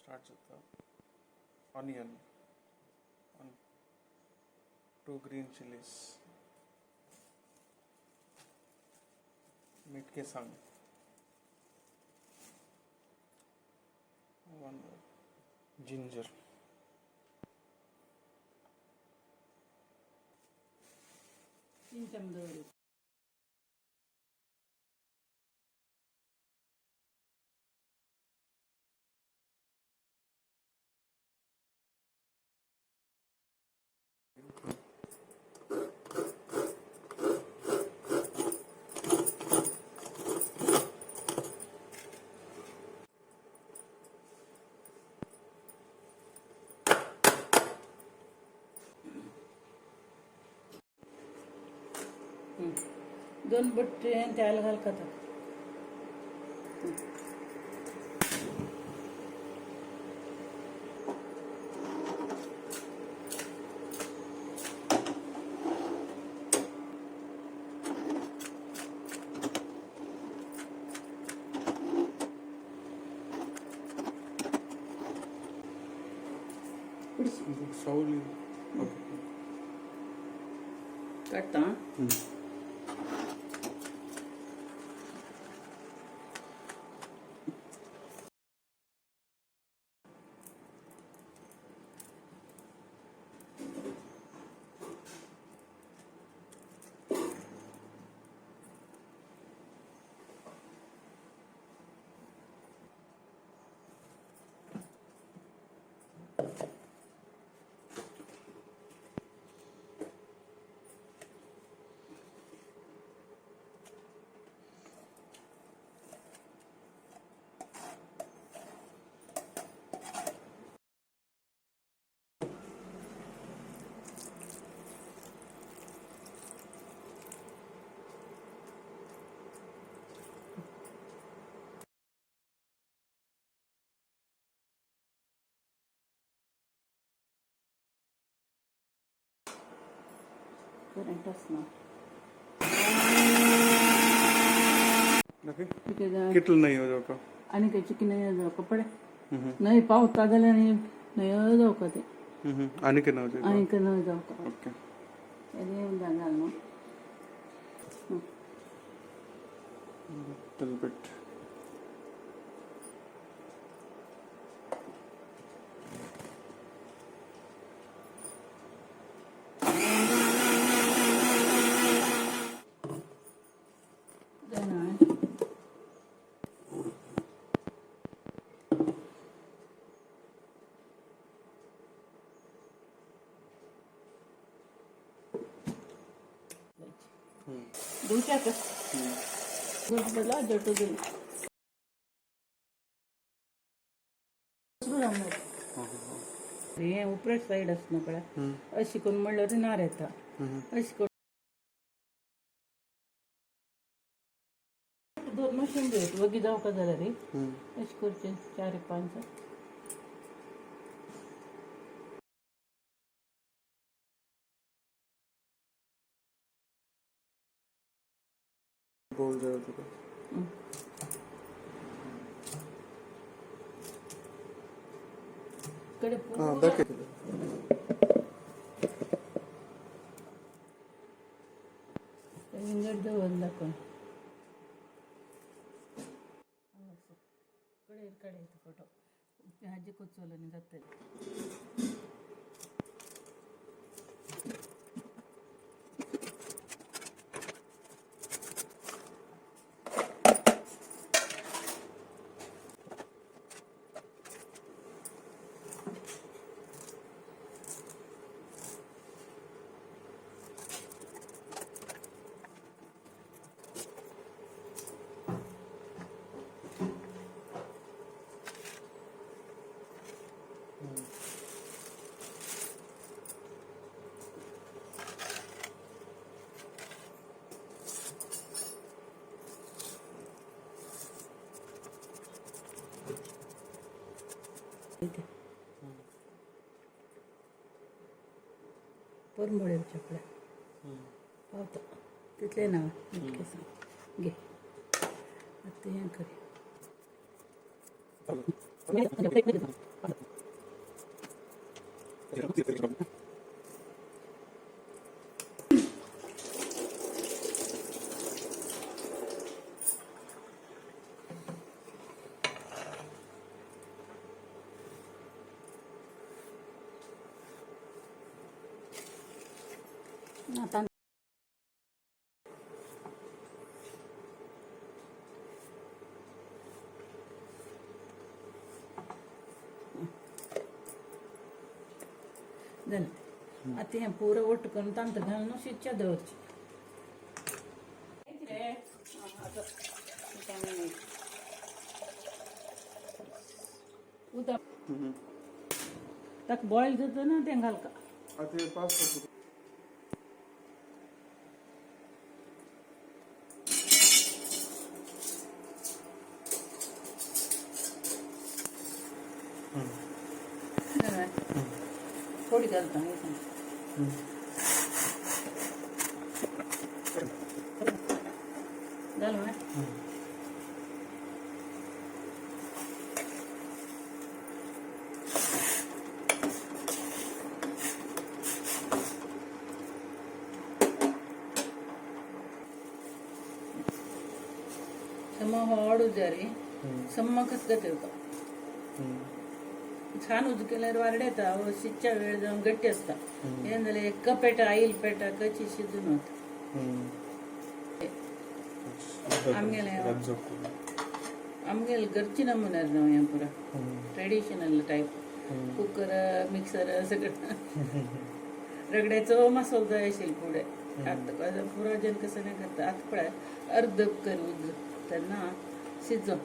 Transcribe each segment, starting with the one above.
Start जाता. Onion, 2 green chillies, Mitkesaanga, 1 ginger, दोन बट्टे त्याला घालतात. slowly. कट्टा किटल नहीं हो जाओ आणि काही चिकन नाही जाऊ कपडे नाही पावता झाला नाही जाऊ का ते आणि के ना आणि का नाही जाऊ का ओके अरे झालं मग little bit दूसरा का दूध बला जटो दे हे उपरे साइड असणं पडा अशी कोण म्हणलं रे नार येता अशी कोण दोन मशीन देत वगी जाऊ का जरा रे अशी करते 4-5 बोल जाओ तो कडे हां दके इंगड दवला कोण कडे फोटो भाजी कोचवलं जाते परमोळे चपल्या पावता तिथले नाव मिटकेसांगा घे आता हे करी आता आता हे पुरं ओट करून तांत घालून शिच्या दवरची उदा ताक बॉईल जातं ना ते घाल का आता हे 5 थोडी घालता घालू सम हळू जरी सम्मकच गते होता छान उदकेल्यावर वारड्याता शिच्या वेळ जाऊन गट्टी असता ಏನ್ ಎಕ್ಕ ಪೇಟ ಆಯಿಲ್ ಪೇಟ ಕಚ್ಚಿ ಸಿದ್ದುನು आमगेल घरची नमुना ನಾವು या पुरा ट्रेडिशनल टाइप कुकर मिक्सर सगळं रगड्याचं मसाला जायशील पुढे आता पुरा जन कसं नाही करता आता पळा अर्ध करून त्यांना शिजव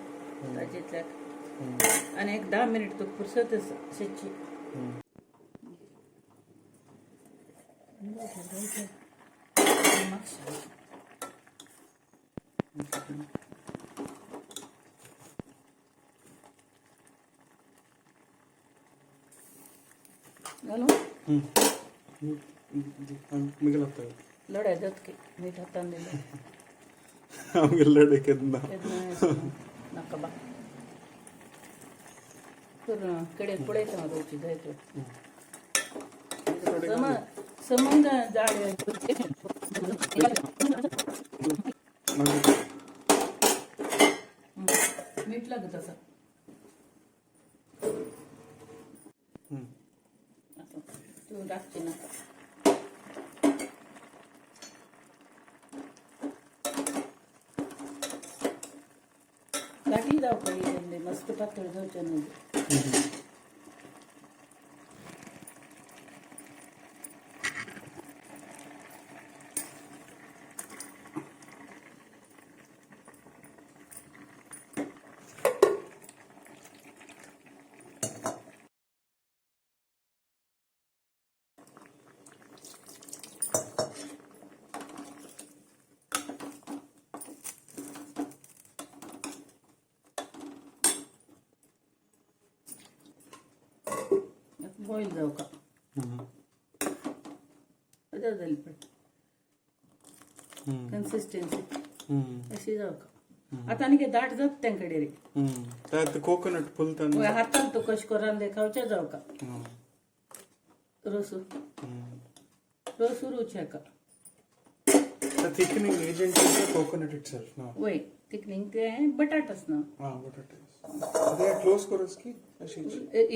ताजेतल्या आणि एक 10 मिनिट तो पुरसतच शिची घालू मिगल लढाई जात की मीठ हातान दिलं लढाई केदना नका बा तर कडे पडायचं ना रोजची जायचं समंग जाड मीठ लागत असं तू टाकते ना गाठी जाऊ पाहिजे मस्त पातळ जाऊच्या नव्हते बॉईल जाऊ का झाली पण कन्सिस्टन्सी अशी जाऊ का आता आणि दाट जात त्यांकडे रे त्यात कोकोनट फुलताना हातान तो कश करून देखावच्या जाऊ का रसू रुच का thickening agent is coconut itself ना वय थिकनिंग ते बटाटाच ना हां बटाटे ते क्लोज करूस की अशी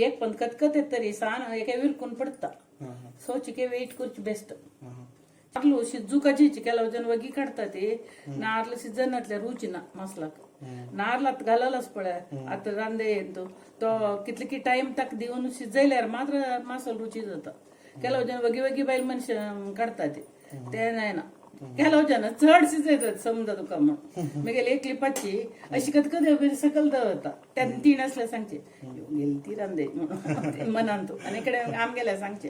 एक पण कतकत तरी सान एका विरकून पडता सोचिके वेट कुछ बेस्ट नार्ಲು ಸಿಜ್ಜುಕಜಿಚಿ ಕೆಲವು ಜನ ಒಗಿ ಕಟ್ತತಿ ನಾರ್ಲು ಸಿಜ್ಜನತ್ಲೆ ರುಚಿನ ಮಸಾಲಾಕ नारलात घालायलाच पड आता रांदे येतो तो कितली टाइम तक देऊन शिजयल्यार मात्र मसाला रुची जाता ಕೆಲವು जन वगी वगी बायल मनुष्य काढतात ते नाही ना ಕೆಲವು जन चढ शिजयतात समजा तुका म्हणून मग एकली पाचची अशी कधी सकल दवता त्यात तीन असल्या सांगचे गेली ती रांदे म्हणून मनांतो आणि इकडे आम गेल्या सांगचे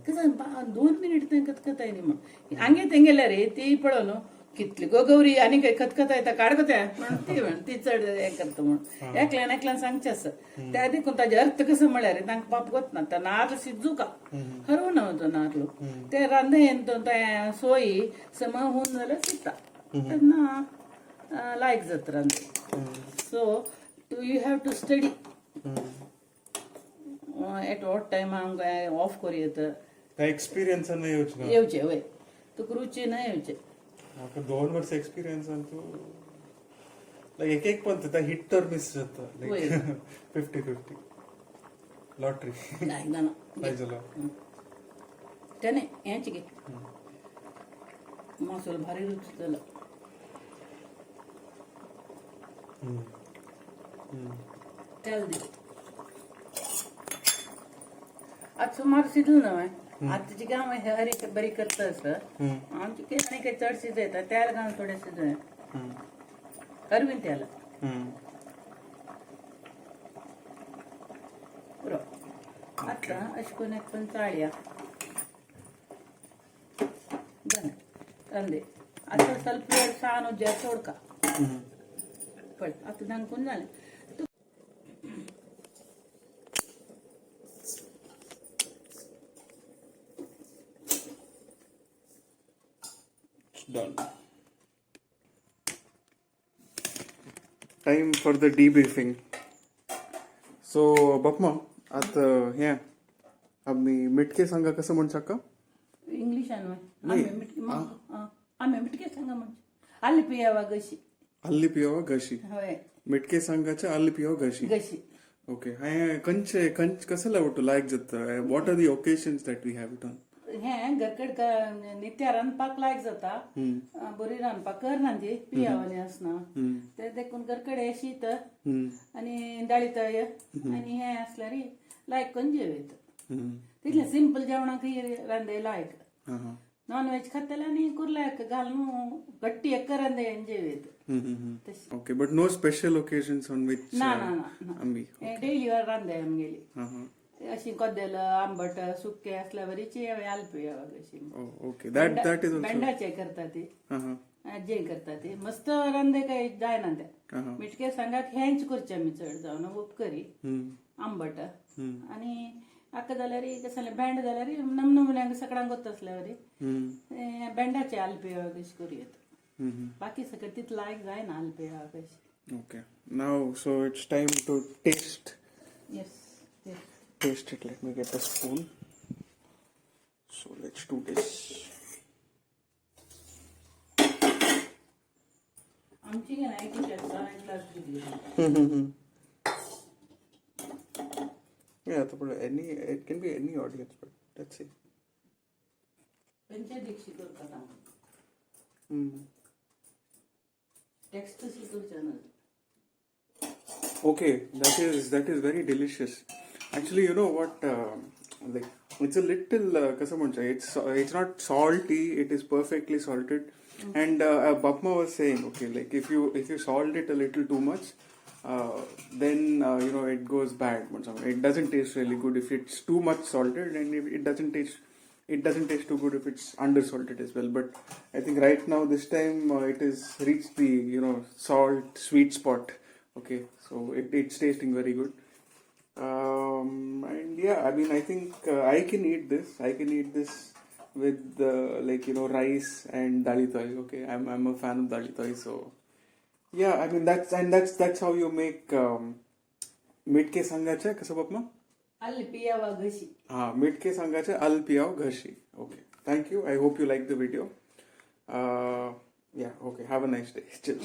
कसं 2 मिनिट कतकत आहे मग अंगे ते गेल्या रे ती पळवलं कितली गो गौरी आणि काही खतखत आहे काढत म्हणून ती चढ हे करतो म्हणून एकल्यान सांगचे असं त्या देखून ताजे अर्थ कसं म्हळ्यार रे तांकां पाप गोत ना त्या नारळ शिजू का हरवू नव्हतो नारळ ते रांदे येतो त्या सोयी सम होऊन जाल्यार शिजता तेन्ना लायक जाता रांदे so you have to study at what time हांव ऑफ करूं येतं एक्सपिरियन्स येवचना येवचे वय तुका रुची ना येवचे म्हाका 2 वर्स एक्सपिरियन्स तू लायक एक पण ते हिट तर मिस जाता वय. लायक 50-50 लॉटरी ना ना पाहिजे त्याने हेंच घे मसाला भारी रुची जाला तेल दे आज सुमार शिजलं ना आताची काम हरी बरी करता असं आमची काही काही चड शिजयता तेल घालून थोडे शिजय करवीन त्याला पुरो आता अशी कोण एक पण चाळया कांदे आता ಸ್ವಲ್ಪ सानो ज्या सोडका पण आता दांकून झाले done. Time for the debriefing. So, Bapma, आता हे आम्ही मिटकेसांगा कसं म्हणू शकता इंग्लिशान आम्ही मिटकेसांगा म्हणजे आले पियावा गशी अल्ली पियावा घाशी होय मिटकेसांगाचे अल्ली पियावा घाशी गशी ओके हाय कंच कसं लावतो लायक जाता what are the occasions that we have done हे घरकड नित्या रांदपाक लायक जाता बरी रांदपाक करना ती पियावानी असना ते देखून घरकड हे शीत आणि दाळीतय आणि हे असल्यार लायक करून जेवयत तितले सिंपल जेवणाक रांदे लायक नॉन व्हेज खातले आणि कुर्लाक घालून गट्टी एक रांदे जेवयत okay but no special occasions on which ना ना ना आम्ही डेली वर रांदे आमगेली अशी कद्देलं आंबट सुके असल्यावरीची आलपी अशी ओके दॅट इज बेंडाचे करता ते जे करता ते मस्त रांदे काही जायना त्या मिटके सांगाक हेंच करचे आमी चड जावन उपकरी आंबट आणि आका जाल्यार कसं बँड जाल्यार नमनमुन्यांक सगळ्यांक गोत असल्यावरी बेंडाचे आलपी कशी करूयेत बाकी सगळं तितलं लायक जायना आलपी कशी ओके नाव so it's time to taste yes taste it. Let me get a spoon. So let's do this. आमची काय नाही की एक ग्लास घेतली Yeah, it can be any audience, but let's see. Panchayat Dikshit करता text शिकवच्या Okay, that is very delicious. Actually, you know what? Like it's a little कसं म्हणता it's not salty. It is perfectly salted. And Bapma was saying, okay, like if you salt it a little too much, then you know it goes bad. It doesn't taste really good if it's too much salted, and it doesn't taste too good if it's under salted as well. But I think right now this time it has reached the salt sweet spot. Okay, so it's tasting very good. And yeah, I mean, I think I can eat this. I can eat this with rice and dali toy. Okay, I'm a fan of dali toy, so yeah. I mean that's how you make मिटकेसांगाचे कसं बाप्पा Alle piyawa gashi. मिटकेसांगाचे Al पियाव घशी. Okay, thank you. I hope you like the video. Yeah. Okay. Have a nice day. Cheers.